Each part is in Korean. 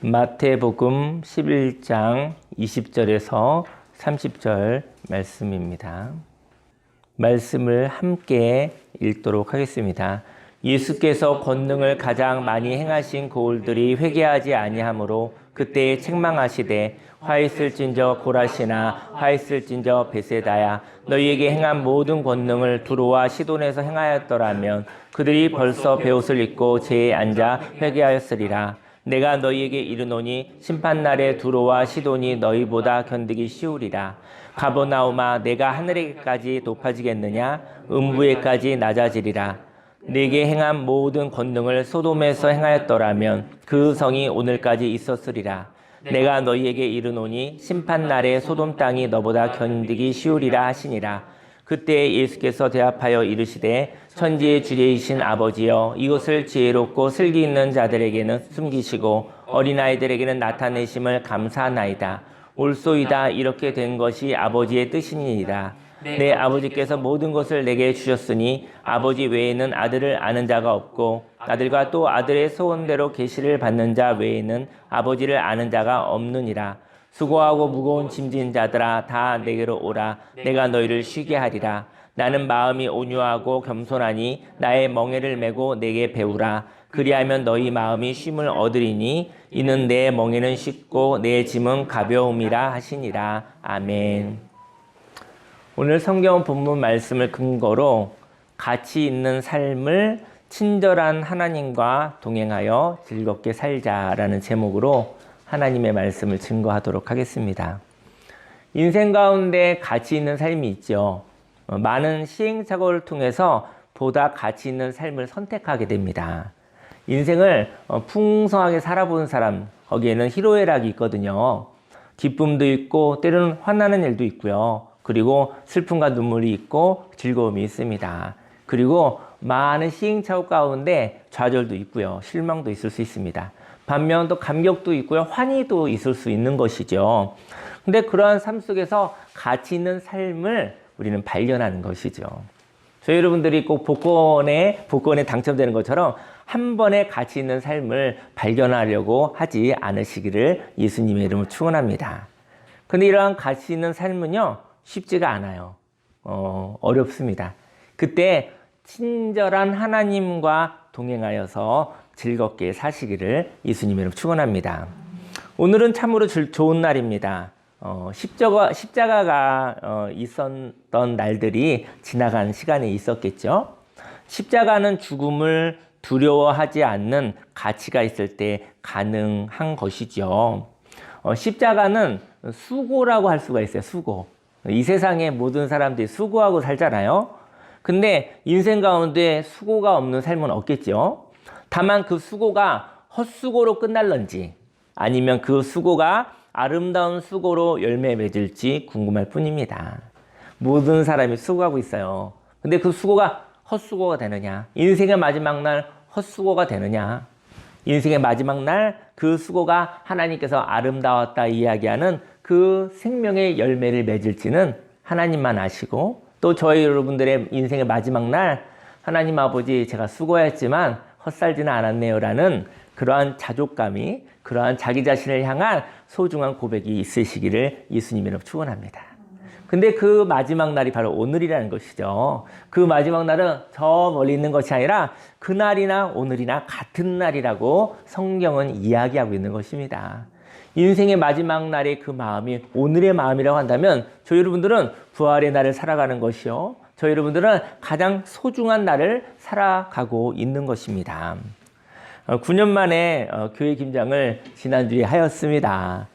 마태복음 11장 20절에서 30절 말씀입니다. 말씀을 함께 읽도록 하겠습니다. 예수께서 권능을 가장 많이 행하신 고을들이 회개하지 아니하므로 그때에 책망하시되 화있을진저 고라시나 화있을진저 베세다야 너희에게 행한 모든 권능을 두로와 시돈에서 행하였더라면 그들이 벌써 베옷을 입고 제에 앉아 회개하였으리라. 내가 너희에게 이르노니 심판날에 두로와 시돈이 너희보다 견디기 쉬우리라. 가버나움아 내가 하늘에까지 높아지겠느냐 음부에까지 낮아지리라. 네게 행한 모든 권능을 소돔에서 행하였더라면 그 성이 오늘까지 있었으리라. 내가 너희에게 이르노니 심판날에 소돔 땅이 너보다 견디기 쉬우리라 하시니라. 그때 예수께서 대답하여 이르시되 천지의 주제이신 아버지여 이것을 지혜롭고 슬기 있는 자들에게는 숨기시고 어린아이들에게는 나타내심을 감사하나이다. 옳소이다. 이렇게 된 것이 아버지의 뜻이니이다. 내 아버지께서 모든 것을 내게 주셨으니 아버지 외에는 아들을 아는 자가 없고 아들과 또 아들의 소원대로 계시를 받는 자 외에는 아버지를 아는 자가 없느니라. 수고하고 무거운 짐진 자들아 다 내게로 오라. 내가 너희를 쉬게 하리라. 나는 마음이 온유하고 겸손하니 나의 멍에를 메고 내게 배우라. 그리하면 너희 마음이 쉼을 얻으리니 이는 내 멍에는 쉽고 내 짐은 가벼움이라 하시니라. 아멘. 오늘 성경 본문 말씀을 근거로 가치 있는 삶을 친절한 하나님과 동행하여 즐겁게 살자라는 제목으로 하나님의 말씀을 증거하도록 하겠습니다. 인생 가운데 가치 있는 삶이 있죠. 많은 시행착오를 통해서 보다 가치 있는 삶을 선택하게 됩니다. 인생을 풍성하게 살아본 사람, 거기에는 희로애락이 있거든요. 기쁨도 있고 때로는 화나는 일도 있고요. 그리고 슬픔과 눈물이 있고 즐거움이 있습니다. 그리고 많은 시행착오 가운데 좌절도 있고요. 실망도 있을 수 있습니다. 반면 또 감격도 있고요. 환희도 있을 수 있는 것이죠. 근데 그러한 삶 속에서 가치 있는 삶을 우리는 발견하는 것이죠. 저희 여러분들이 꼭 복권에 당첨되는 것처럼 한 번에 가치 있는 삶을 발견하려고 하지 않으시기를 예수님의 이름으로 축원합니다. 근데 이러한 가치 있는 삶은요, 쉽지가 않아요. 어렵습니다. 그때 친절한 하나님과 동행하여서 즐겁게 사시기를 예수님의 이름으로 축원합니다. 오늘은 참으로 좋은 날입니다. 십자가가 있었던 날들이 지나간 시간에 있었겠죠. 십자가는 죽음을 두려워하지 않는 가치가 있을 때 가능한 것이죠. 십자가는 수고라고 할 수가 있어요. 수고. 이 세상의 모든 사람들이 수고하고 살잖아요. 근데 인생 가운데 수고가 없는 삶은 없겠죠. 다만 그 수고가 헛수고로 끝날런지 아니면 그 수고가 아름다운 수고로 열매 맺을지 궁금할 뿐입니다. 모든 사람이 수고하고 있어요. 근데 그 수고가 헛수고가 되느냐? 인생의 마지막 날 헛수고가 되느냐? 인생의 마지막 날 그 수고가 하나님께서 아름다웠다 이야기하는 그 생명의 열매를 맺을지는 하나님만 아시고 또 저희 여러분들의 인생의 마지막 날 하나님 아버지 제가 수고했지만 헛살지는 않았네요 라는 그러한 자족감이 그러한 자기 자신을 향한 소중한 고백이 있으시기를 예수님으로 축원합니다. 근데 그 마지막 날이 바로 오늘이라는 것이죠. 그 마지막 날은 저 멀리 있는 것이 아니라 그날이나 오늘이나 같은 날이라고 성경은 이야기하고 있는 것입니다. 인생의 마지막 날의 그 마음이 오늘의 마음이라고 한다면 저희 여러분들은 부활의 날을 살아가는 것이요. 저희 여러분들은 가장 소중한 날을 살아가고 있는 것입니다. 9년 만에 교회 김장을 지난주에 하였습니다.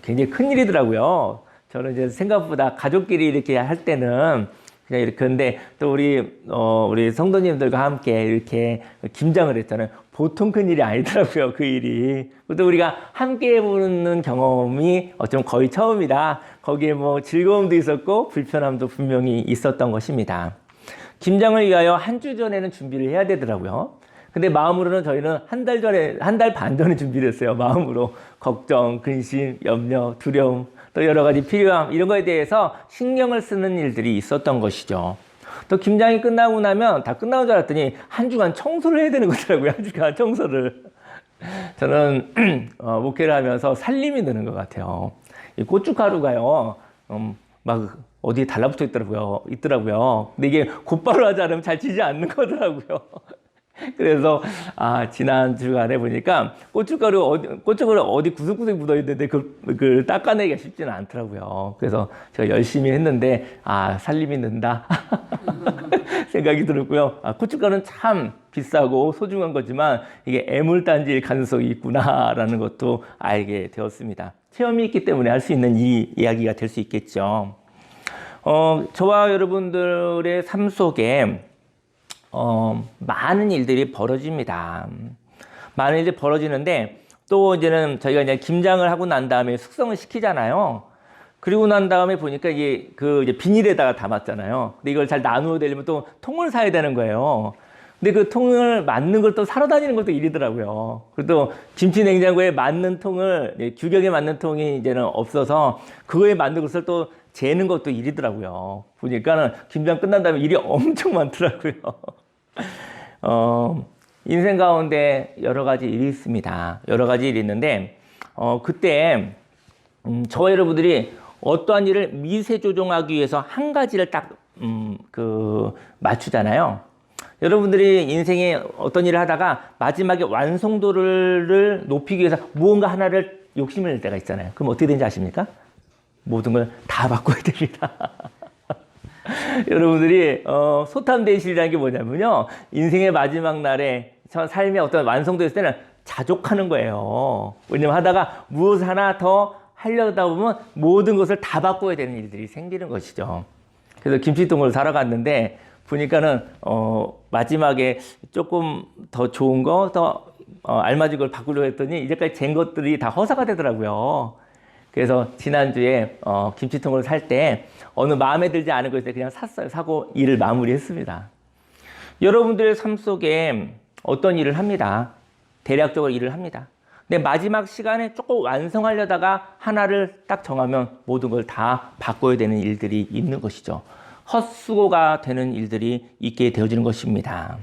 굉장히 큰일이더라고요. 저는 이제 생각보다 가족끼리 이렇게 할 때는 그냥 이렇게 근데 또 우리 성도님들과 함께 이렇게 김장을 했잖아요. 보통 큰 일이 아니더라고요. 그 일이. 또 우리가 함께 해보는 경험이 좀 거의 처음이라 거기에 뭐 즐거움도 있었고 불편함도 분명히 있었던 것입니다. 김장을 위하여 한 주 전에는 준비를 해야 되더라고요. 근데 마음으로는 저희는 한 달 반 전에 준비를 했어요. 마음으로 걱정, 근심, 염려, 두려움 또 여러 가지 필요함 이런 거에 대해서 신경을 쓰는 일들이 있었던 것이죠. 또 김장이 끝나고 나면 다 끝나고 줄 알았더니 한 주간 청소를 해야 되는 거더라고요. 한 주간 청소를. 저는 목회를 하면서 살림이 드는 것 같아요. 이 고춧가루가요, 막 어디에 달라붙어 있더라고요. 근데 이게 곧바로 하지 않으면 잘 지지 않는 거더라고요. 그래서 지난 주간에 보니까 고춧가루 어디 구석구석에 묻어 있는데 그걸 닦아내기가 쉽지는 않더라고요. 그래서 제가 열심히 했는데 살림이 는다 생각이 들었고요. 고춧가루는 참 비싸고 소중한 거지만 이게 애물단지일 가능성이 있구나라는 것도 알게 되었습니다. 체험이 있기 때문에 알 수 있는 이 이야기가 될 수 있겠죠. 저와 여러분들의 삶 속에 많은 일들이 벌어집니다. 많은 일들이 벌어지는데 또 이제는 저희가 이제 김장을 하고 난 다음에 숙성을 시키잖아요. 그리고 난 다음에 보니까 이게 이제 비닐에다가 담았잖아요. 근데 이걸 잘 나누어 되려면 또 통을 사야 되는 거예요. 근데 그 통을 맞는 걸 또 사러 다니는 것도 일이더라고요. 그리고 또 김치 냉장고에 맞는 통을, 규격에 맞는 통이 이제는 없어서 그거에 맞는 것을 또 재는 것도 일이더라고요. 보니까는 김장 끝난 다음에 일이 엄청 많더라고요. 인생 가운데 여러 가지 일이 있습니다. 여러 가지 일이 있는데, 그때, 저와 여러분들이 어떠한 일을 미세 조정하기 위해서 한 가지를 딱, 맞추잖아요. 여러분들이 인생에 어떤 일을 하다가 마지막에 완성도를 높이기 위해서 무언가 하나를 욕심을 낼 때가 있잖아요. 그럼 어떻게 되는지 아십니까? 모든 걸 다 바꿔야 됩니다. 여러분들이 소탐대실이라는 게 뭐냐면요, 인생의 마지막 날에 삶의 어떤 완성도였을 때는 자족하는 거예요. 왜냐면 하다가 무엇 하나 더 하려다 보면 모든 것을 다 바꿔야 되는 일들이 생기는 것이죠. 그래서 김치통을 사러 갔는데 보니까는 마지막에 조금 더 좋은 거, 더 알맞은 걸 바꾸려고 했더니 이제까지 잰 것들이 다 허사가 되더라고요. 그래서 지난주에 김치통을 살 때 어느 마음에 들지 않은 것을 그냥 샀어요. 사고 일을 마무리했습니다. 여러분들의 삶 속에 어떤 일을 합니다. 대략적으로 일을 합니다. 근데 마지막 시간에 조금 완성하려다가 하나를 딱 정하면 모든 걸 다 바꿔야 되는 일들이 있는 것이죠. 헛수고가 되는 일들이 있게 되어지는 것입니다.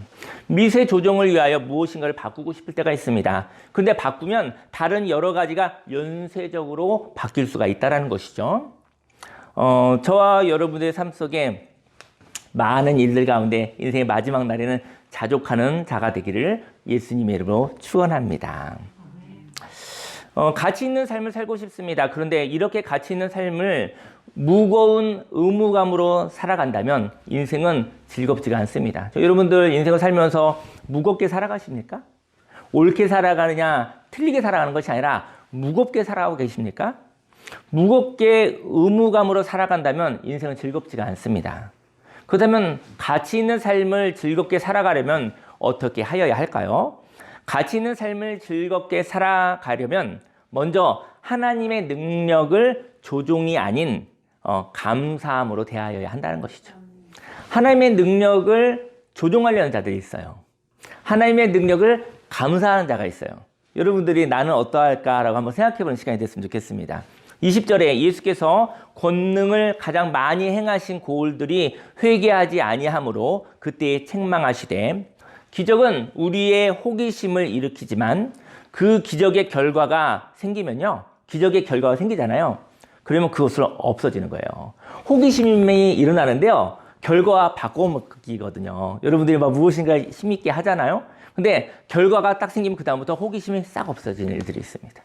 미세 조정을 위하여 무엇인가를 바꾸고 싶을 때가 있습니다. 그런데 바꾸면 다른 여러 가지가 연쇄적으로 바뀔 수가 있다는 것이죠. 저와 여러분들의 삶 속에 많은 일들 가운데 인생의 마지막 날에는 자족하는 자가 되기를 예수님의 이름으로 축원합니다. 가치 있는 삶을 살고 싶습니다. 그런데 이렇게 가치 있는 삶을 무거운 의무감으로 살아간다면 인생은 즐겁지가 않습니다. 여러분들 인생을 살면서 무겁게 살아가십니까? 옳게 살아가느냐, 틀리게 살아가는 것이 아니라 무겁게 살아가고 계십니까? 무겁게 의무감으로 살아간다면 인생은 즐겁지가 않습니다. 그렇다면 가치 있는 삶을 즐겁게 살아가려면 어떻게 하여야 할까요? 가치 있는 삶을 즐겁게 살아가려면 먼저 하나님의 능력을 조종이 아닌 감사함으로 대하여야 한다는 것이죠. 하나님의 능력을 조종하려는 자들이 있어요. 하나님의 능력을 감사하는 자가 있어요. 여러분들이 나는 어떠할까라고 한번 생각해보는 시간이 됐으면 좋겠습니다. 20절에 예수께서 권능을 가장 많이 행하신 고을들이 회개하지 아니하므로 그때에 책망하시되, 기적은 우리의 호기심을 일으키지만 그 기적의 결과가 생기면요, 기적의 결과가 생기잖아요. 그러면 그것은 없어지는 거예요. 호기심이 일어나는데요, 결과와 바꿔먹기거든요. 여러분들이 막 무엇인가 힘있게 하잖아요. 근데 결과가 딱 생기면 그다음부터 호기심이 싹 없어지는 일들이 있습니다.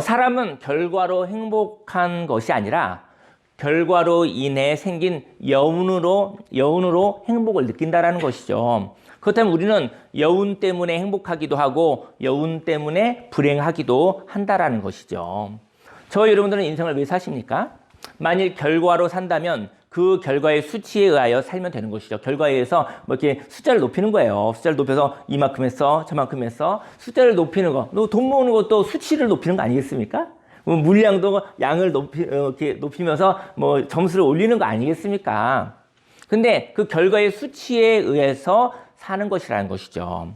사람은 결과로 행복한 것이 아니라 결과로 인해 생긴 여운으로 행복을 느낀다라는 것이죠. 그렇다면 우리는 여운 때문에 행복하기도 하고 여운 때문에 불행하기도 한다라는 것이죠. 저 여러분들은 인생을 왜 사십니까? 만일 결과로 산다면 그 결과의 수치에 의하여 살면 되는 것이죠. 결과에 의해서 뭐 이렇게 숫자를 높이는 거예요. 숫자를 높여서 이만큼 했어, 저만큼 했어. 숫자를 높이는 거. 돈 모으는 것도 수치를 높이는 거 아니겠습니까? 물량도 양을 이렇게 높이면서 뭐 점수를 올리는 거 아니겠습니까? 근데 그 결과의 수치에 의해서 사는 것이라는 것이죠.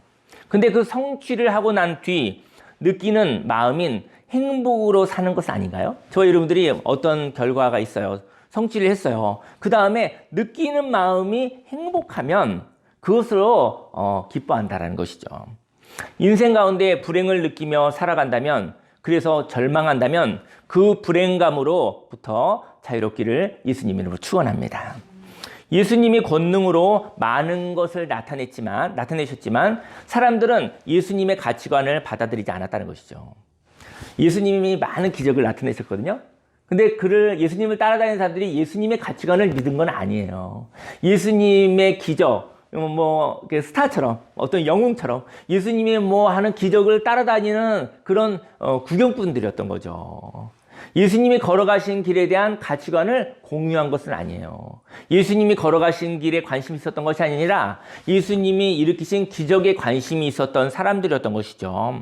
근데 그 성취를 하고 난 뒤 느끼는 마음인 행복으로 사는 것은 아닌가요? 저와 여러분들이 어떤 결과가 있어요. 성취를 했어요. 그 다음에 느끼는 마음이 행복하면 그것으로 기뻐한다라는 것이죠. 인생 가운데 불행을 느끼며 살아간다면, 그래서 절망한다면 그 불행감으로부터 자유롭기를 예수님으로 축원합니다. 예수님이 권능으로 많은 것을 나타내셨지만 사람들은 예수님의 가치관을 받아들이지 않았다는 것이죠. 예수님이 많은 기적을 나타내셨거든요. 근데 예수님을 따라다니는 사람들이 예수님의 가치관을 믿은 건 아니에요. 예수님의 기적, 스타처럼, 어떤 영웅처럼 예수님이 하는 기적을 따라다니는 그런 구경꾼들이었던 거죠. 예수님이 걸어가신 길에 대한 가치관을 공유한 것은 아니에요. 예수님이 걸어가신 길에 관심이 있었던 것이 아니라 예수님이 일으키신 기적에 관심이 있었던 사람들이었던 것이죠.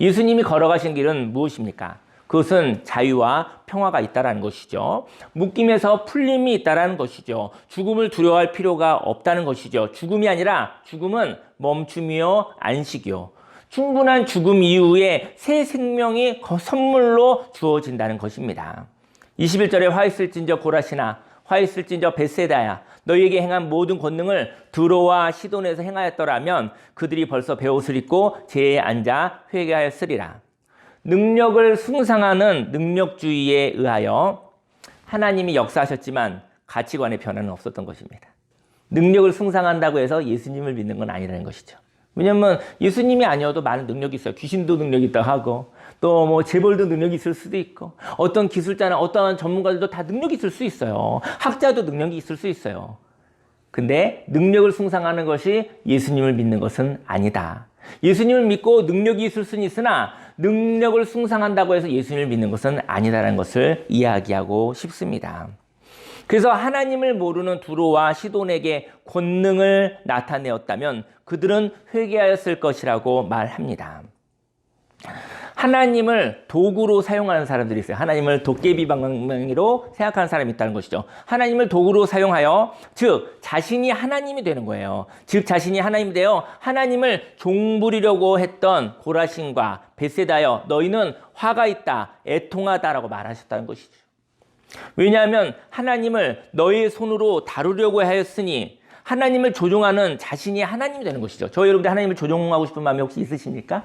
예수님이 걸어가신 길은 무엇입니까? 그것은 자유와 평화가 있다는 것이죠. 묶임에서 풀림이 있다는 것이죠. 죽음을 두려워할 필요가 없다는 것이죠. 죽음이 아니라 죽음은 멈춤이요 안식이요. 충분한 죽음 이후에 새 생명이 선물로 주어진다는 것입니다. 21절에 화 있을진저 고라시나 화 있을진저 벳세다야 너희에게 행한 모든 권능을 두로와 시돈에서 행하였더라면 그들이 벌써 베옷을 입고 제에 앉아 회개하였으리라. 능력을 숭상하는 능력주의에 의하여 하나님이 역사하셨지만 가치관의 변화는 없었던 것입니다. 능력을 숭상한다고 해서 예수님을 믿는 건 아니라는 것이죠. 왜냐하면 예수님이 아니어도 많은 능력이 있어요. 귀신도 능력이 있다고 하고 또 재벌도 능력이 있을 수도 있고 어떤 기술자나 어떤 전문가들도 다 능력이 있을 수 있어요. 학자도 능력이 있을 수 있어요. 근데 능력을 숭상하는 것이 예수님을 믿는 것은 아니다. 예수님을 믿고 능력이 있을 수는 있으나 능력을 숭상한다고 해서 예수님을 믿는 것은 아니다라는 것을 이야기하고 싶습니다. 그래서 하나님을 모르는 두로와 시돈에게 권능을 나타내었다면 그들은 회개하였을 것이라고 말합니다. 하나님을 도구로 사용하는 사람들이 있어요. 하나님을 도깨비방망이로 생각하는 사람이 있다는 것이죠. 하나님을 도구로 사용하여 즉 자신이 하나님이 되는 거예요. 즉 자신이 하나님이 되어 하나님을 종부리려고 했던 고라신과 벳세다여 너희는 화가 있다, 애통하다라고 말하셨다는 것이죠. 왜냐하면 하나님을 너희의 손으로 다루려고 하였으니 하나님을 조종하는 자신이 하나님이 되는 것이죠. 저희 여러분들 하나님을 조종하고 싶은 마음이 혹시 있으십니까?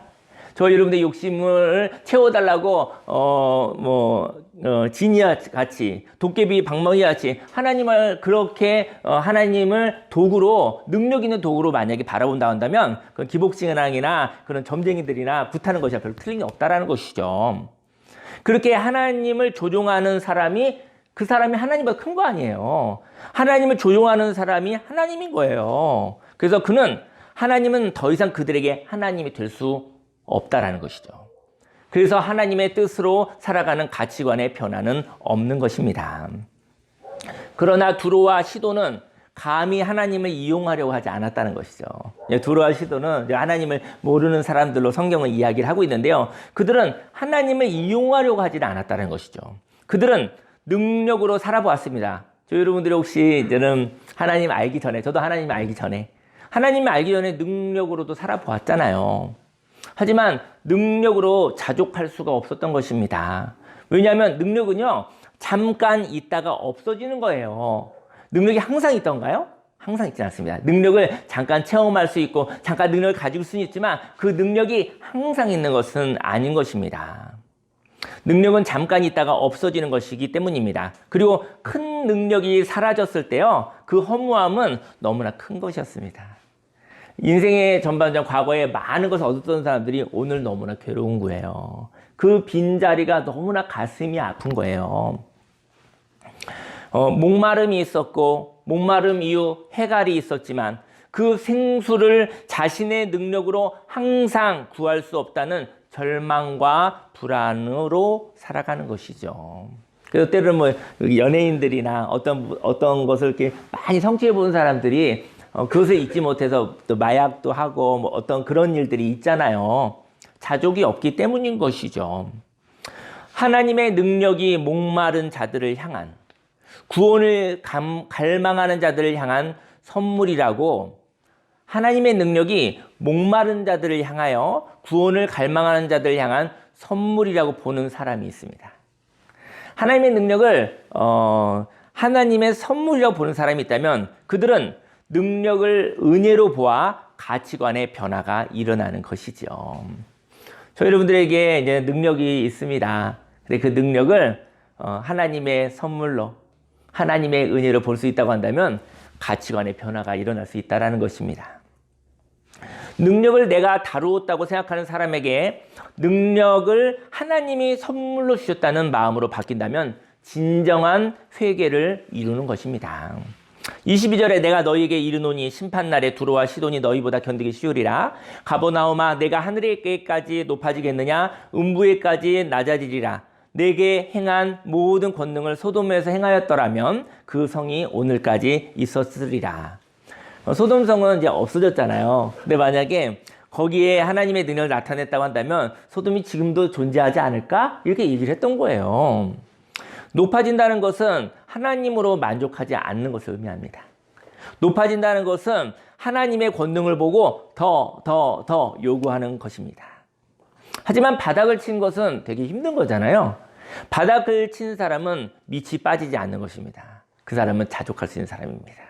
저희 여러분들 욕심을 채워달라고 지니와 같이 도깨비 방망이 같이 하나님을 그렇게 하나님을 도구로 능력 있는 도구로 만약에 바라본다 한다면 그건 기복신앙이나 그런 점쟁이들이나 굿하는 것이 별로 틀림이 없다라는 것이죠. 그렇게 하나님을 조종하는 사람이 그 사람이 하나님보다 큰 거 아니에요. 하나님을 조종하는 사람이 하나님인 거예요. 그래서 그는 하나님은 더 이상 그들에게 하나님이 될 수 없다라는 것이죠. 그래서 하나님의 뜻으로 살아가는 가치관의 변화는 없는 것입니다. 그러나 두로와 시돈은 감히 하나님을 이용하려고 하지 않았다는 것이죠. 두로와 시돈은 하나님을 모르는 사람들로 성경을 이야기를 하고 있는데요. 그들은 하나님을 이용하려고 하지는 않았다는 것이죠. 그들은 능력으로 살아보았습니다. 저 여러분들이 혹시 이제는 하나님 알기 전에, 저도 하나님 알기 전에, 하나님을 알기 전에 능력으로도 살아보았잖아요. 하지만 능력으로 자족할 수가 없었던 것입니다. 왜냐하면 능력은요, 잠깐 있다가 없어지는 거예요. 능력이 항상 있던가요? 항상 있지 않습니다. 능력을 잠깐 체험할 수 있고 잠깐 능력을 가질 수는 있지만 그 능력이 항상 있는 것은 아닌 것입니다. 능력은 잠깐 있다가 없어지는 것이기 때문입니다. 그리고 큰 능력이 사라졌을 때요, 그 허무함은 너무나 큰 것이었습니다. 인생의 전반전 과거에 많은 것을 얻었던 사람들이 오늘 너무나 괴로운 거예요. 그 빈자리가 너무나 가슴이 아픈 거예요. 목마름이 있었고 목마름 이후 해갈이 있었지만 그 생수를 자신의 능력으로 항상 구할 수 없다는 절망과 불안으로 살아가는 것이죠. 그래서 때로는 연예인들이나 어떤 것을 이렇게 많이 성취해 본 사람들이 그것을 잊지 못해서 또 마약도 하고 어떤 그런 일들이 있잖아요. 자족이 없기 때문인 것이죠. 하나님의 능력이 목마른 자들을 향한 구원을 갈망하는 자들을 향한 선물이라고 하나님의 능력이 목마른 자들을 향하여 구원을 갈망하는 자들을 향한 선물이라고 보는 사람이 있습니다. 하나님의 능력을 하나님의 선물이라고 보는 사람이 있다면 그들은 능력을 은혜로 보아 가치관의 변화가 일어나는 것이죠. 저 여러분들에게 이제 능력이 있습니다. 근데 그 능력을 하나님의 선물로, 하나님의 은혜로 볼 수 있다고 한다면 가치관의 변화가 일어날 수 있다는 것입니다. 능력을 내가 다루었다고 생각하는 사람에게 능력을 하나님이 선물로 주셨다는 마음으로 바뀐다면 진정한 회개를 이루는 것입니다. 22절에 내가 너희에게 이르노니 심판날에 두로와 시돈이 너희보다 견디기 쉬우리라. 가버나움아 내가 하늘에까지 높아지겠느냐 음부에까지 낮아지리라. 내게 행한 모든 권능을 소돔에서 행하였더라면 그 성이 오늘까지 있었으리라. 소돔성은 이제 없어졌잖아요. 근데 만약에 거기에 하나님의 능력을 나타냈다고 한다면 소돔이 지금도 존재하지 않을까? 이렇게 얘기를 했던 거예요. 높아진다는 것은 하나님으로 만족하지 않는 것을 의미합니다. 높아진다는 것은 하나님의 권능을 보고 더 요구하는 것입니다. 하지만 바닥을 친 것은 되게 힘든 거잖아요. 바닥을 친 사람은 밑이 빠지지 않는 것입니다. 그 사람은 자족할 수 있는 사람입니다.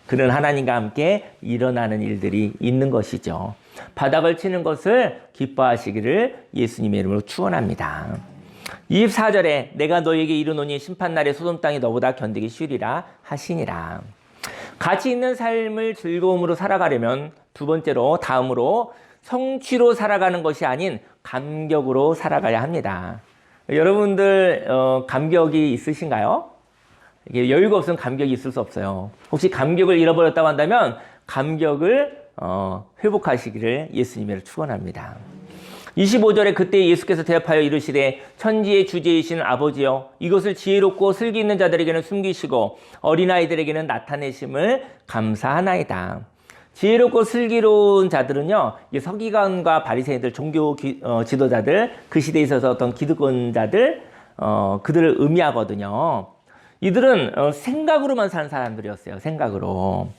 그는 하나님과 함께 일어나는 일들이 있는 것이죠. 바닥을 치는 것을 기뻐하시기를 예수님의 이름으로 축원합니다. 24절에 내가 너에게 이르노니 심판날에 소돔 땅이 너보다 견디기 쉬우리라 하시니라. 가치 있는 삶을 즐거움으로 살아가려면 두 번째로 다음으로 성취로 살아가는 것이 아닌 감격으로 살아가야 합니다. 여러분들 감격이 있으신가요? 이게 여유가 없으면 감격이 있을 수 없어요. 혹시 감격을 잃어버렸다고 한다면 감격을 회복하시기를 예수님을 축원합니다. 25절에 그때 예수께서 대답하여 이르시되 천지의 주제이신 아버지여 이것을 지혜롭고 슬기 있는 자들에게는 숨기시고 어린아이들에게는 나타내심을 감사하나이다. 지혜롭고 슬기로운 자들은요, 서기관과 바리새인들, 종교 지도자들, 그 시대에 있어서 어떤 기득권자들, 그들을 의미하거든요. 이들은 생각으로만 사는 사람들이었어요. 생각으로.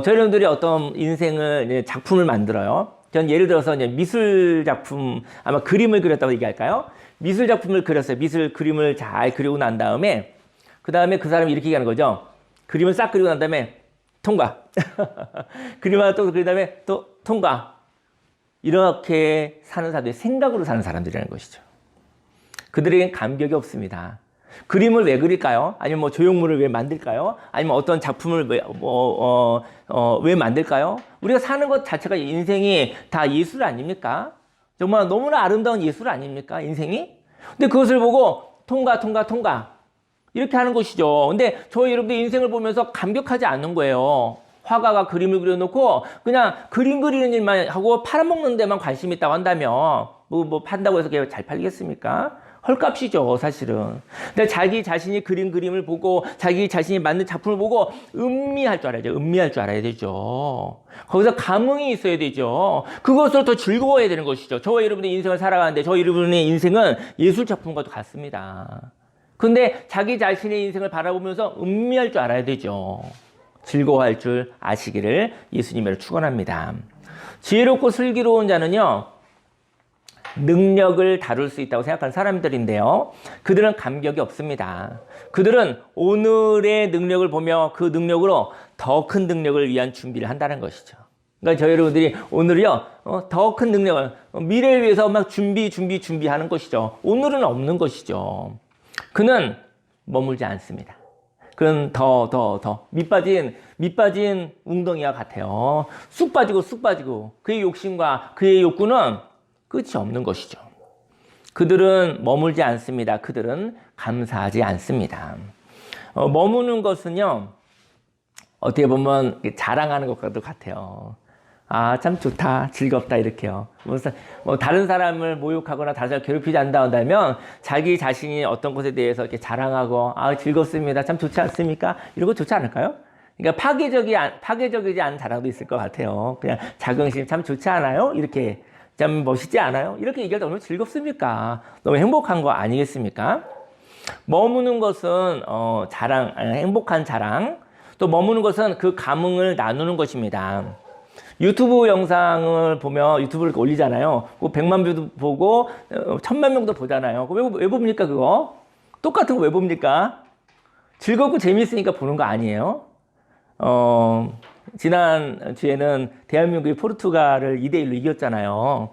저희 여러분들이 어떤 인생을 작품을 만들어요. 전 예를 들어서 이제 미술 작품, 아마 그림을 그렸다고 얘기할까요? 미술 작품을 그렸어요. 미술 그림을 잘 그리고 난 다음에 그 사람이 이렇게 얘기하는 거죠. 그림을 싹 그리고 난 다음에 통과. 그림 하나 또 그린 다음에 또 통과. 이렇게 사는 사람들이 생각으로 사는 사람들이라는 것이죠. 그들에겐 감격이 없습니다. 그림을 왜 그릴까요? 아니면 뭐 조형물을 왜 만들까요? 아니면 어떤 작품을 왜 만들까요? 우리가 사는 것 자체가 인생이 다 예술 아닙니까? 정말 너무나 아름다운 예술 아닙니까? 인생이? 근데 그것을 보고 통과. 이렇게 하는 것이죠. 근데 저희 여러분들 인생을 보면서 감격하지 않는 거예요. 화가가 그림을 그려놓고 그냥 그림 그리는 일만 하고 팔아먹는 데만 관심이 있다고 한다면 뭐 판다고 해서 그게 잘 팔리겠습니까? 헐값이죠, 사실은. 근데 자기 자신이 그린 그림을 보고 자기 자신이 만든 작품을 보고 음미할 줄 알아야 되죠. 거기서 감흥이 있어야 되죠. 그것으로 더 즐거워야 되는 것이죠. 저와 여러분의 인생을 살아가는데 저와 여러분의 인생은 예술 작품과도 같습니다. 근데 자기 자신의 인생을 바라보면서 음미할 줄 알아야 되죠. 즐거워할 줄 아시기를 예수님을 축원합니다. 지혜롭고 슬기로운 자는요, 능력을 다룰 수 있다고 생각하는 사람들인데요. 그들은 감격이 없습니다. 그들은 오늘의 능력을 보며 그 능력으로 더 큰 능력을 위한 준비를 한다는 것이죠. 그러니까 저희 여러분들이 오늘요, 더 큰 능력을, 미래를 위해서 막 준비하는 것이죠. 오늘은 없는 것이죠. 그는 머물지 않습니다. 그는 더 밑빠진 웅덩이와 같아요. 쑥 빠지고 그의 욕심과 그의 욕구는 끝이 없는 것이죠. 그들은 머물지 않습니다. 그들은 감사하지 않습니다. 머무는 것은요, 어떻게 보면 자랑하는 것과도 같아요. 아, 참 좋다, 즐겁다, 이렇게요. 뭐 다른 사람을 모욕하거나 다른 사람을 괴롭히지 않는다 한다면 자기 자신이 어떤 것에 대해서 이렇게 자랑하고, 아, 즐겁습니다, 참 좋지 않습니까? 이런 거 좋지 않을까요? 그러니까 파괴적이지 않은 자랑도 있을 것 같아요. 그냥 자긍심 참 좋지 않아요? 이렇게. 참 멋있지 않아요? 이렇게 얘기할 때 얼마나 즐겁습니까? 너무 행복한 거 아니겠습니까? 머무는 것은 행복한 자랑, 또 머무는 것은 그 감흥을 나누는 것입니다. 유튜브 영상을 보면 유튜브를 올리잖아요. 100만 뷰도 보고 1000만 명도 보잖아요. 왜 봅니까 그거? 똑같은 거 왜 봅니까? 즐겁고 재미있으니까 보는 거 아니에요? 지난 주에는 대한민국이 포르투갈을 2대1로 이겼잖아요.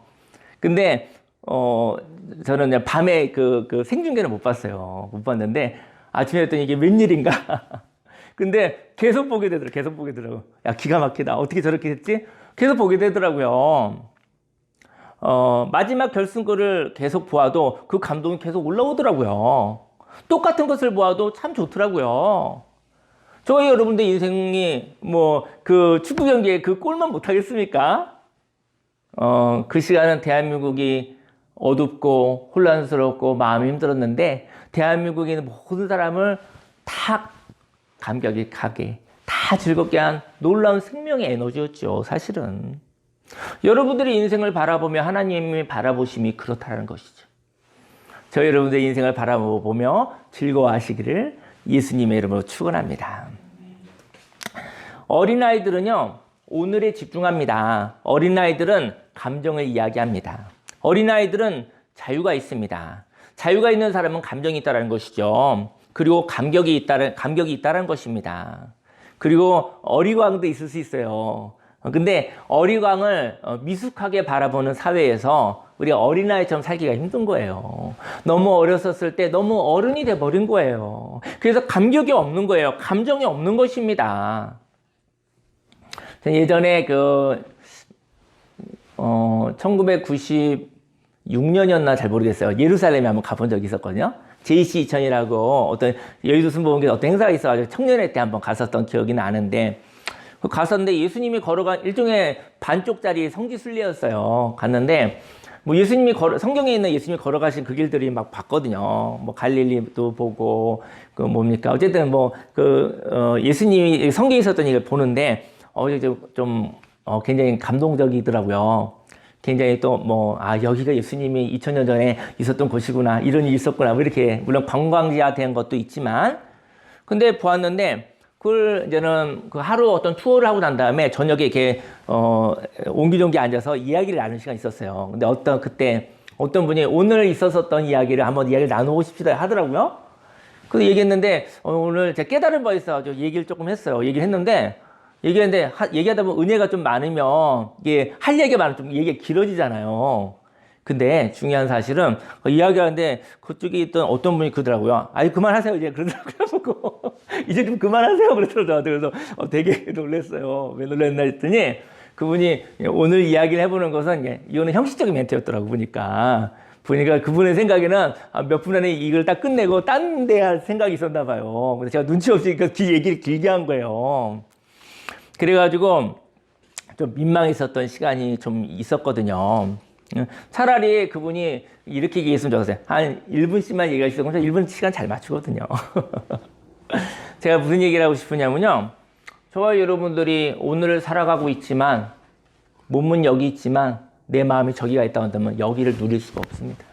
근데, 저는 그냥 밤에 그 생중계는 못 봤어요. 못 봤는데, 아침에 했더니 이게 웬일인가. 근데 계속 보게 되더라고요. 계속 보게 되더라고요. 야, 기가 막히다. 어떻게 저렇게 했지? 계속 보게 되더라고요. 마지막 결승골을 계속 보아도 그 감동이 계속 올라오더라고요. 똑같은 것을 보아도 참 좋더라고요. 저희 여러분들 인생이 뭐 그 축구 경기에 그 골만 못 하겠습니까? 그 시간은 대한민국이 어둡고 혼란스럽고 마음이 힘들었는데 대한민국에 있는 모든 사람을 다 감격이 가게 다 즐겁게 한 놀라운 생명의 에너지였죠. 사실은 여러분들의 인생을 바라보며 하나님의 바라보심이 그렇다는 것이죠. 저희 여러분들의 인생을 바라보며 즐거워하시기를 예수님의 이름으로 축원합니다. 어린아이들은요, 오늘에 집중합니다. 어린아이들은 감정을 이야기합니다. 어린아이들은 자유가 있습니다. 자유가 있는 사람은 감정이 있다는 것이죠. 그리고 감격이 있다는 것입니다. 그리고 어리광도 있을 수 있어요. 근데 어리광을 미숙하게 바라보는 사회에서 우리 어린아이처럼 살기가 힘든 거예요. 너무 어렸었을 때 너무 어른이 돼버린 거예요. 그래서 감격이 없는 거예요. 감정이 없는 것입니다. 예전에 1996년이었나 잘 모르겠어요. 예루살렘에 한번 가본 적이 있었거든요. JC 2000이라고 어떤 여의도 순복음교회 어떤 행사가 있어가지고 청년회 때 한번 갔었던 기억이 나는데 갔었는데 예수님이 걸어간 일종의 반쪽짜리 성지순례였어요. 갔는데 뭐 성경에 있는 예수님이 걸어가신 그 길들이 막 봤거든요. 뭐 갈릴리도 보고 그 뭡니까 어쨌든 예수님이 성경에 있었던 얘기를 보는데 좀 굉장히 감동적이더라고요. 굉장히 여기가 예수님이 2000년 전에 있었던 곳이구나, 이런 일이 있었구나, 뭐 이렇게, 물론 관광지화된 것도 있지만, 근데 보았는데, 그걸 이제는 그 하루 어떤 투어를 하고 난 다음에 저녁에 이렇게, 옹기종기 앉아서 이야기를 나누는 시간이 있었어요. 근데 그때 어떤 분이 오늘 있었던 이야기를 한번 이야기를 나누고 싶다 하더라고요. 그래서 얘기했는데, 오늘 제가 깨달은 바 있어가지고 얘기를 조금 했어요. 얘기하다 보면 은혜가 좀 많으면 이게 할 얘기가 많으면 좀 얘기가 길어지잖아요. 근데 중요한 사실은 이야기하는데 그쪽에 있던 어떤 분이 그러더라고요. 아니 그만하세요 이제 그러더라고요. 이제 좀 그만하세요 그러더라고요. 그래서 되게 놀랐어요. 왜 놀랐나 했더니 그분이 오늘 이야기를 해보는 것은 이거는 형식적인 멘트였더라고 보니까 그분의 생각에는 몇 분 안에 이걸 딱 끝내고 딴 데 할 생각이 있었나 봐요. 그래서 제가 눈치 없이 그 얘기를 길게 한 거예요. 그래가지고 좀 민망했었던 시간이 좀 있었거든요. 차라리 그분이 이렇게 얘기했으면 좋겠어요. 한 1분씩만 얘기하시고 1분 시간 잘 맞추거든요. 제가 무슨 얘기를 하고 싶으냐면요. 저와 여러분들이 오늘을 살아가고 있지만 몸은 여기 있지만 내 마음이 저기가 있다고 한다면 여기를 누릴 수가 없습니다.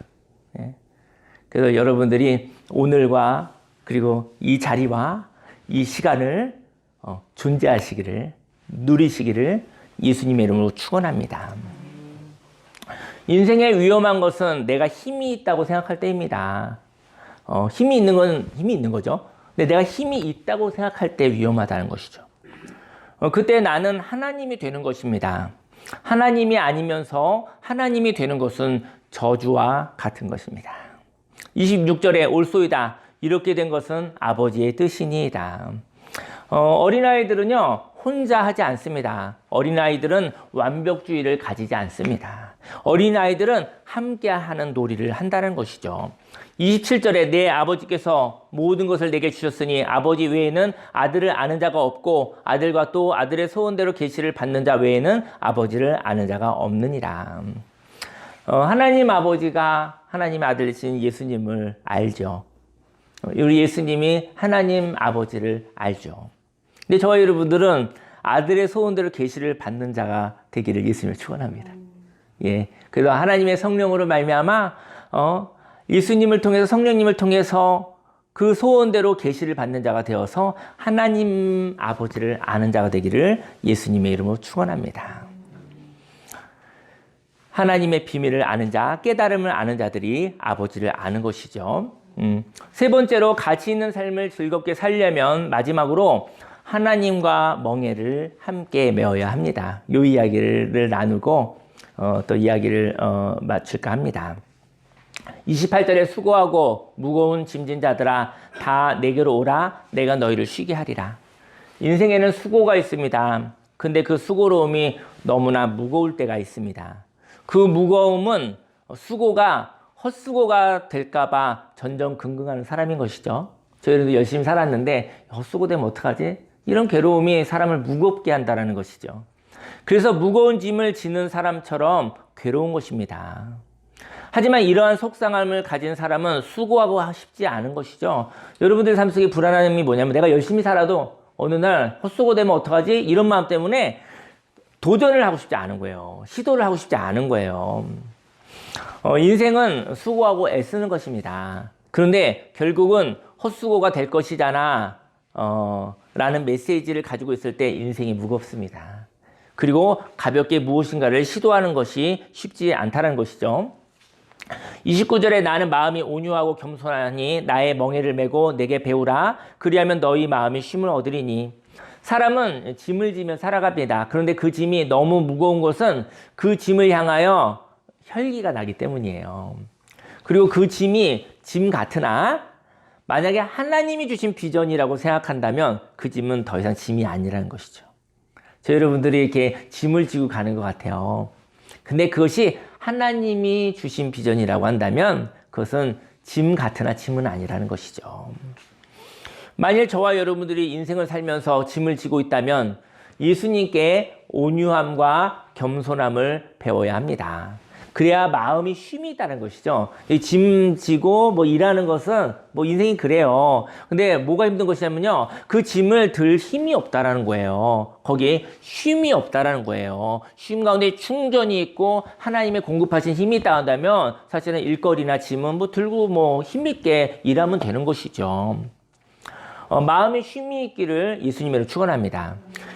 그래서 여러분들이 오늘과 그리고 이 자리와 이 시간을 존재하시기를 누리시기를 예수님의 이름으로 축원합니다. 인생의 위험한 것은 내가 힘이 있다고 생각할 때입니다. 힘이 있는 거죠. 근데 내가 힘이 있다고 생각할 때 위험하다는 것이죠. 그때 나는 하나님이 되는 것입니다. 하나님이 아니면서 하나님이 되는 것은 저주와 같은 것입니다. 26절에 올소이다. 이렇게 된 것은 아버지의 뜻이니이다. 어린아이들은요, 혼자 하지 않습니다. 어린아이들은 완벽주의를 가지지 않습니다. 어린아이들은 함께 하는 놀이를 한다는 것이죠. 27절에 내 아버지께서 모든 것을 내게 주셨으니 아버지 외에는 아들을 아는 자가 없고 아들과 또 아들의 소원대로 계시를 받는 자 외에는 아버지를 아는 자가 없느니라. 하나님 아버지가 하나님의 아들이신 예수님을 알죠. 우리 예수님이 하나님 아버지를 알죠. 근데 저와 여러분들은 아들의 소원대로 계시를 받는 자가 되기를 예수님을 축원합니다. 그래서 하나님의 성령으로 말미암아 예수님을 통해서 성령님을 통해서 그 소원대로 계시를 받는 자가 되어서 하나님 아버지를 아는 자가 되기를 예수님의 이름으로 축원합니다. 하나님의 비밀을 아는 자, 깨달음을 아는 자들이 아버지를 아는 것이죠. 세 번째로 가치 있는 삶을 즐겁게 살려면 마지막으로 하나님과 멍에를 함께 메어야 합니다. 이 이야기를 나누고 또 이야기를 마칠까 합니다. 28절에 수고하고 무거운 짐진 자들아 다 내게로 오라 내가 너희를 쉬게 하리라. 인생에는 수고가 있습니다. 근데 그 수고로움이 너무나 무거울 때가 있습니다. 그 무거움은 수고가 헛수고가 될까봐 전전긍긍하는 사람인 것이죠. 저희도 열심히 살았는데 헛수고되면 어떡하지? 이런 괴로움이 사람을 무겁게 한다는 것이죠. 그래서 무거운 짐을 지는 사람처럼 괴로운 것입니다. 하지만 이러한 속상함을 가진 사람은 수고하고 싶지 않은 것이죠. 여러분들 삶 속에 불안함이 뭐냐면 내가 열심히 살아도 어느 날 헛수고되면 어떡하지? 이런 마음 때문에 도전을 하고 싶지 않은 거예요. 시도를 하고 싶지 않은 거예요. 인생은 수고하고 애쓰는 것입니다. 그런데 결국은 헛수고가 될 것이잖아 라는 메시지를 가지고 있을 때 인생이 무겁습니다. 그리고 가볍게 무엇인가를 시도하는 것이 쉽지 않다는 것이죠. 29절에 나는 마음이 온유하고 겸손하니 나의 멍에를 메고 내게 배우라 그리하면 너희 마음이 쉼을 얻으리니. 사람은 짐을 지며 살아갑니다. 그런데 그 짐이 너무 무거운 것은 그 짐을 향하여 혈기가 나기 때문이에요. 그리고 그 짐이 짐 같으나 만약에 하나님이 주신 비전이라고 생각한다면 그 짐은 더 이상 짐이 아니라는 것이죠. 저 여러분들이 이렇게 짐을 지고 가는 것 같아요. 근데 그것이 하나님이 주신 비전이라고 한다면 그것은 짐 같으나 짐은 아니라는 것이죠. 만일 저와 여러분들이 인생을 살면서 짐을 지고 있다면 예수님께 온유함과 겸손함을 배워야 합니다. 그래야 마음이 쉼이 있다는 것이죠. 짐 지고 일하는 것은 인생이 그래요. 근데 뭐가 힘든 것이냐면요. 그 짐을 들 힘이 없다라는 거예요. 거기에 쉼이 없다라는 거예요. 쉼 가운데 충전이 있고 하나님의 공급하신 힘이 있다 한다면 사실은 일거리나 짐은 들고 힘있게 일하면 되는 것이죠. 마음의 쉼이 있기를 예수님으로 축원합니다.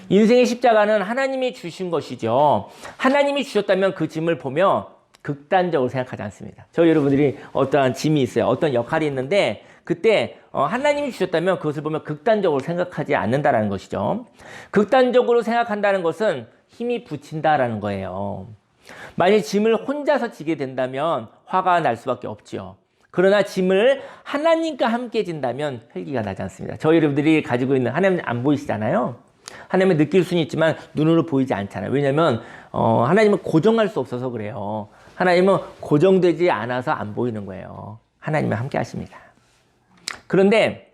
인생의 십자가는 하나님이 주신 것이죠. 하나님이 주셨다면 그 짐을 보며 극단적으로 생각하지 않습니다. 저 여러분들이 어떠한 짐이 있어요. 어떤 역할이 있는데 그때 하나님이 주셨다면 그것을 보면 극단적으로 생각하지 않는다라는 것이죠. 극단적으로 생각한다는 것은 힘이 붙인다라는 거예요. 만약 짐을 혼자서 지게 된다면 화가 날 수밖에 없지요. 그러나 짐을 하나님과 함께 진다면 혈기가 나지 않습니다. 저희 여러분들이 가지고 있는 하나님 안 보이시잖아요. 하나님을 느낄 수는 있지만 눈으로 보이지 않잖아요. 왜냐하면 하나님은 고정할 수 없어서 그래요. 하나님은 고정되지 않아서 안 보이는 거예요. 하나님은 함께 하십니다. 그런데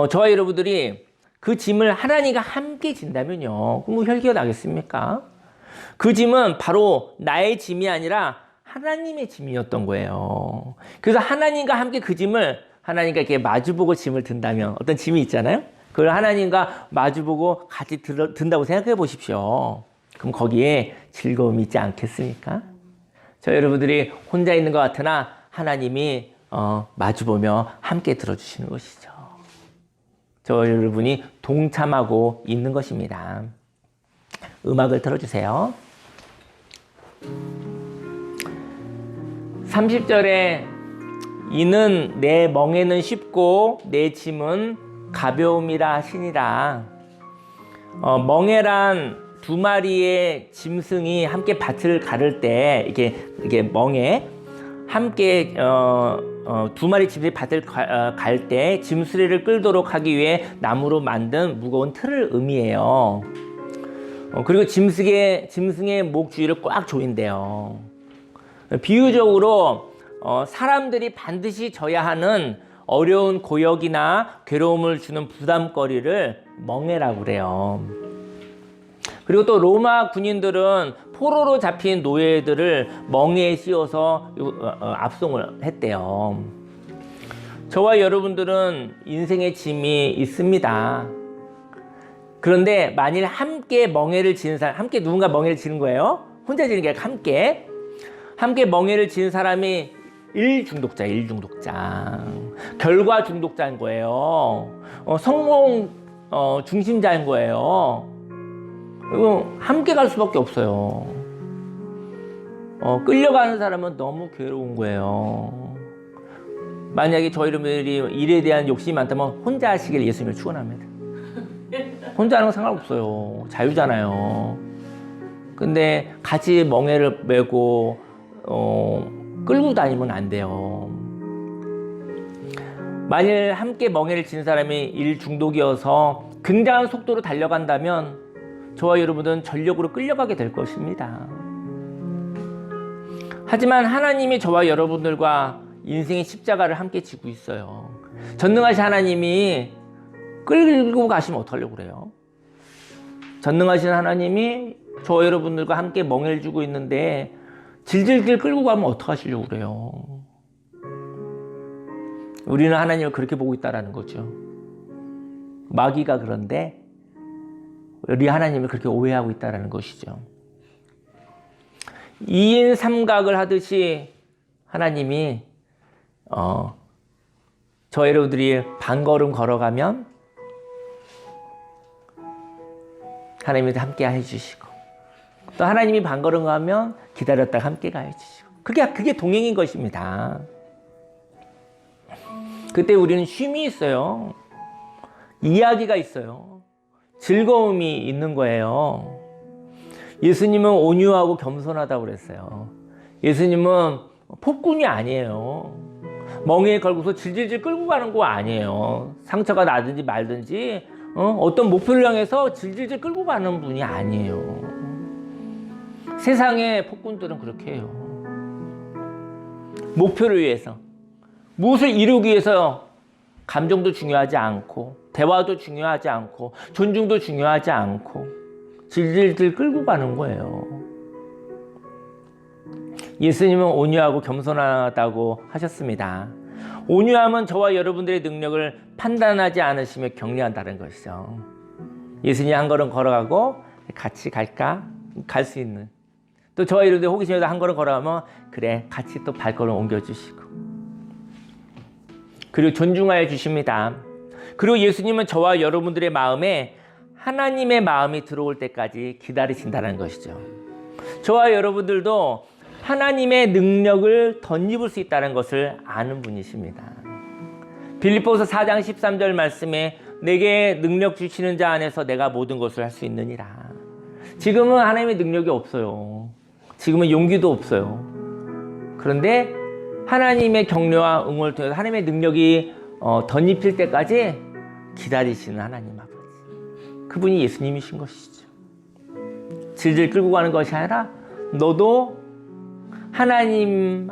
저와 여러분들이 그 짐을 하나님과 함께 진다면요. 그럼 혈기가 나겠습니까? 그 짐은 바로 나의 짐이 아니라 하나님의 짐이었던 거예요. 그래서 하나님과 함께 그 짐을 하나님과 이렇게 마주보고 짐을 든다면 어떤 짐이 있잖아요. 그걸 하나님과 마주보고 같이 든다고 생각해 보십시오. 그럼 거기에 즐거움이 있지 않겠습니까? 저 여러분들이 혼자 있는 것 같으나 하나님이 마주보며 함께 들어주시는 것이죠. 저 여러분이 동참하고 있는 것입니다. 음악을 틀어주세요. 30절에 이는 내 멍에는 쉽고 내 짐은 가벼움이라 하시니라. 멍에란 두 마리의 짐승이 함께 밭을 가를 때 이게 멍에 함께 두 마리 짐승이 밭을 갈 때 짐수레를 끌도록 하기 위해 나무로 만든 무거운 틀을 의미해요. 그리고 짐승의 목 주위를 꽉 조인대요. 비유적으로 사람들이 반드시 져야 하는 어려운 고역이나 괴로움을 주는 부담거리를 멍에라고 그래요. 그리고 또 로마 군인들은 포로로 잡힌 노예들을 멍에에 씌워서 압송을 했대요. 저와 여러분들은 인생의 짐이 있습니다. 그런데 만일 함께 멍에를 지는 사람, 함께 누군가 멍에를 지는 거예요. 혼자 지는 게 아니라 함께 멍에를 지는 사람이 일중독자. 결과 중독자인 거예요. 성공 중심자인 거예요. 그리고 함께 갈 수밖에 없어요. 끌려가는 사람은 너무 괴로운 거예요. 만약에 저희 여러분들이 일에 대한 욕심이 많다면 혼자 하시길 예수님을 축원합니다. 혼자 하는 건 상관없어요. 자유잖아요. 근데 같이 멍에를 메고 끌고 다니면 안 돼요. 만일 함께 멍에를 진 사람이 일 중독이어서 굉장한 속도로 달려간다면 저와 여러분은 전력으로 끌려가게 될 것입니다. 하지만 하나님이 저와 여러분들과 인생의 십자가를 함께 지고 있어요. 전능하신 하나님이 끌고 가시면 어떡하려고 그래요? 전능하신 하나님이 저와 여러분들과 함께 멍에를 주고 있는데 질질질 끌고 가면 어떡하시려고 그래요? 우리는 하나님을 그렇게 보고 있다는 거죠. 마귀가 그런데 우리 하나님을 그렇게 오해하고 있다는 것이죠. 2인 삼각을 하듯이 하나님이 저 여러분들이 반걸음 걸어가면 하나님이 함께 해주시고 또 하나님이 반걸음 가면 기다렸다가 함께 가해주시고 그게 동행인 것입니다. 그때 우리는 쉼이 있어요. 이야기가 있어요. 즐거움이 있는 거예요. 예수님은 온유하고 겸손하다고 그랬어요. 예수님은 폭군이 아니에요. 멍에에 걸고서 질질질 끌고 가는 거 아니에요. 상처가 나든지 말든지 어떤 목표를 향해서 질질질 끌고 가는 분이 아니에요. 세상의 폭군들은 그렇게 해요. 목표를 위해서 무엇을 이루기 위해서 감정도 중요하지 않고 대화도 중요하지 않고 존중도 중요하지 않고 질질질 끌고 가는 거예요. 예수님은 온유하고 겸손하다고 하셨습니다. 온유함은 저와 여러분들의 능력을 판단하지 않으시며 격려한다는 것이죠. 예수님이 한 걸음 걸어가고 같이 갈까? 갈 수 있는. 또 저와 여러분들 호기심에도 한 걸음 걸어가면 그래 같이 또 발걸음 옮겨주시고 그리고 존중하여 주십니다. 그리고 예수님은 저와 여러분들의 마음에 하나님의 마음이 들어올 때까지 기다리신다는 것이죠. 저와 여러분들도 하나님의 능력을 덧입을 수 있다는 것을 아는 분이십니다. 빌립보서 4장 13절 말씀에 내게 능력 주시는 자 안에서 내가 모든 것을 할 수 있느니라. 지금은 하나님의 능력이 없어요. 지금은 용기도 없어요. 그런데 하나님의 격려와 응원을 통해서 하나님의 능력이 덧입힐 때까지 기다리시는 하나님 아버지. 그분이 예수님이신 것이죠. 질질 끌고 가는 것이 아니라 너도 하나님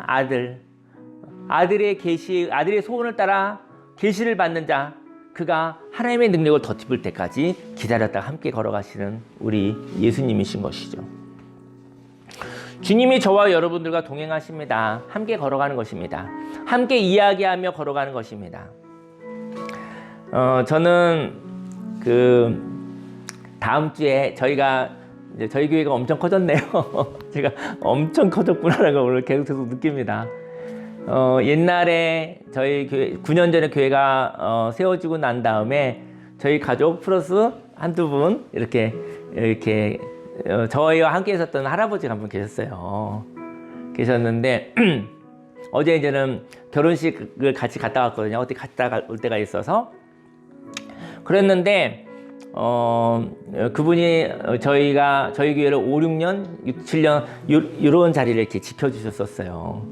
아들의 계시, 아들의 소원을 따라 계시를 받는 자, 그가 하나님의 능력을 덧입을 때까지 기다렸다가 함께 걸어가시는 우리 예수님이신 것이죠. 주님이 저와 여러분들과 동행하십니다. 함께 걸어가는 것입니다. 함께 이야기하며 걸어가는 것입니다. 저는 다음 주에 저희 교회가 엄청 커졌네요. 제가 엄청 커졌구나라는 걸 오늘 계속해서 느낍니다. 옛날에 저희 교회 9년 전에 교회가 세워지고 난 다음에 저희 가족 플러스 한두 분 이렇게 저희와 함께 있었던 할아버지가 한 분 계셨는데 어제 이제는 결혼식을 같이 갔다 왔거든요. 어디 갔다 올 때가 있어서 그랬는데 그분이 저희 교회를 5, 6년, 6, 7년 이런 자리를 이렇게 지켜주셨었어요.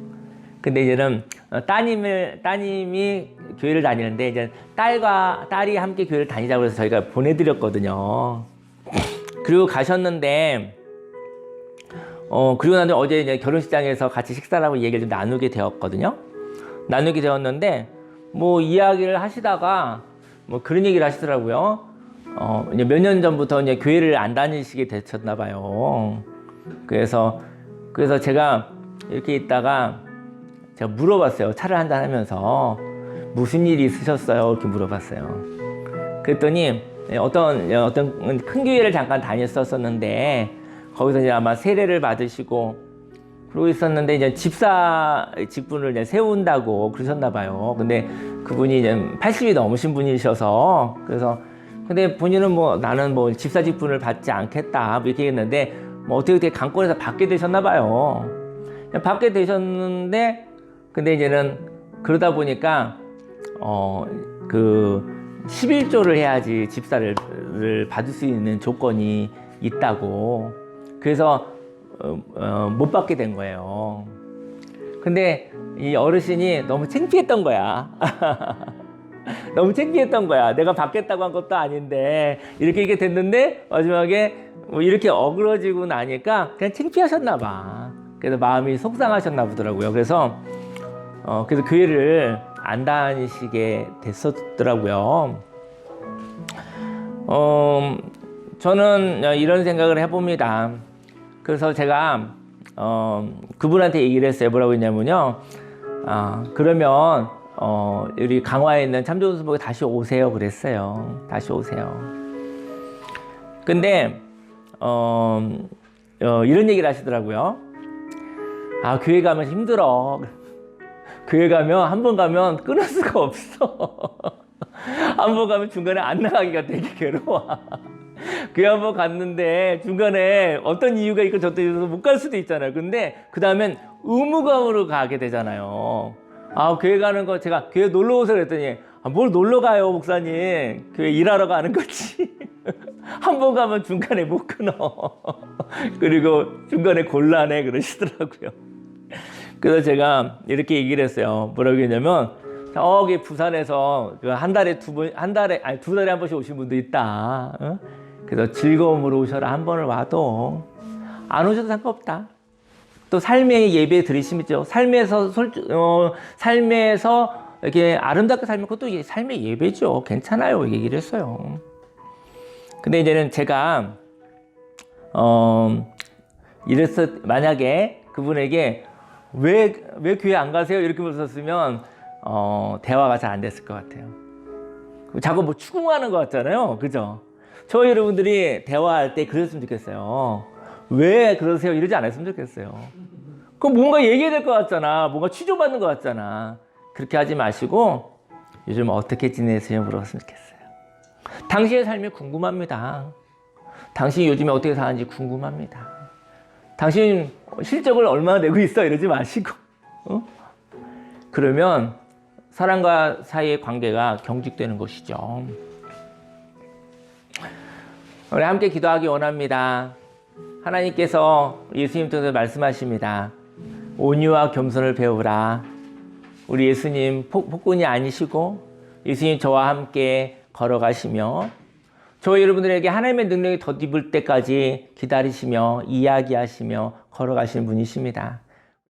근데 이제는 따님이 교회를 다니는데 이제 딸이 함께 교회를 다니자고 해서 저희가 보내드렸거든요. 그리고 가셨는데 그리고 나서 어제 이제 결혼식장에서 같이 식사를 하고 얘기를 좀 나누게 되었는데 뭐 이야기를 하시다가 뭐 그런 얘기를 하시더라고요. 이제 몇 년 전부터 이제 교회를 안 다니시게 되셨나 봐요. 그래서 제가 이렇게 있다가 제가 물어봤어요. 차를 한잔 하면서 무슨 일이 있으셨어요? 이렇게 물어봤어요. 그랬더니 어떤 큰 교회를 잠깐 다녔었는데 거기서 이제 아마 세례를 받으시고 그러고 있었는데 이제 집사 직분을 이제 세운다고 그러셨나 봐요. 근데 그분이 이제 80이 넘으신 분이셔서 근데 본인은 나는 집사 직분을 받지 않겠다 이렇게 했는데 어떻게 강권에서 받게 되셨나 봐요. 받게 되셨는데 근데 이제는 그러다 보니까 11조를 해야지 집사를 받을 수 있는 조건이 있다고. 그래서 못 받게 된 거예요. 근데 이 어르신이 너무 창피했던 거야. 너무 창피했던 거야. 내가 받겠다고 한 것도 아닌데 이렇게 됐는데 마지막에 뭐 이렇게 어그러지고 나니까 그냥 창피하셨나 봐. 그래서 마음이 속상하셨나 보더라고요. 그래서 교회를 안 다니시게 됐었더라고요. 저는 이런 생각을 해봅니다. 그래서 제가 그분한테 얘기를 했어요. 뭐라고 했냐면요. 그러면 우리 강화에 있는 참좋은수목에 다시 오세요. 그랬어요. 다시 오세요. 근데 이런 얘기를 하시더라고요. 교회 가면 힘들어. 교회 가면 한 번 가면 끊을 수가 없어. 한 번 가면 중간에 안 나가기가 되게 괴로워. 교회 한 번 갔는데 중간에 어떤 이유가 있고 저도 있어서 못 갈 수도 있잖아요. 근데 그 다음엔 의무감으로 가게 되잖아요. 교회 가는 거 제가 교회 놀러 오세요 그랬더니 뭘 놀러 가요 목사님. 교회 일하러 가는 거지. 한 번 가면 중간에 못 끊어. 그리고 중간에 곤란해 그러시더라고요. 그래서 제가 이렇게 얘기를 했어요. 뭐라고 했냐면 저기 부산에서 한 달에 두 달에 한 번씩 오신 분도 있다. 그래서 즐거움으로 오셔라. 한 번을 와도 안 오셔도 상관없다. 또 삶의 예배 드리시죠. 삶에서 이렇게 아름답게 살면 그것도 삶의 예배죠. 괜찮아요. 얘기를 했어요. 근데 이제는 제가 이래서 만약에 그분에게 왜 교회 안 가세요? 이렇게 물었으면 대화가 잘 안 됐을 것 같아요. 자꾸 뭐 추궁하는 것 같잖아요. 그죠? 저희 여러분들이 대화할 때 그랬으면 좋겠어요. 왜 그러세요? 이러지 않았으면 좋겠어요. 그럼 뭔가 얘기해야 될 것 같잖아. 뭔가 취조받는 것 같잖아. 그렇게 하지 마시고 요즘 어떻게 지내세요? 물어봤으면 좋겠어요. 당신의 삶이 궁금합니다. 당신이 요즘에 어떻게 사는지 궁금합니다. 당신 실적을 얼마나 내고 있어? 이러지 마시고. 그러면 사람과 사이의 관계가 경직되는 것이죠. 우리 함께 기도하기 원합니다. 하나님께서 예수님 통해서 말씀하십니다. 온유와 겸손을 배우라. 우리 예수님 폭군이 아니시고 예수님 저와 함께 걸어가시며 저희 여러분들에게 하나님의 능력이 덧입을 때까지 기다리시며 이야기하시며 걸어가시는 분이십니다.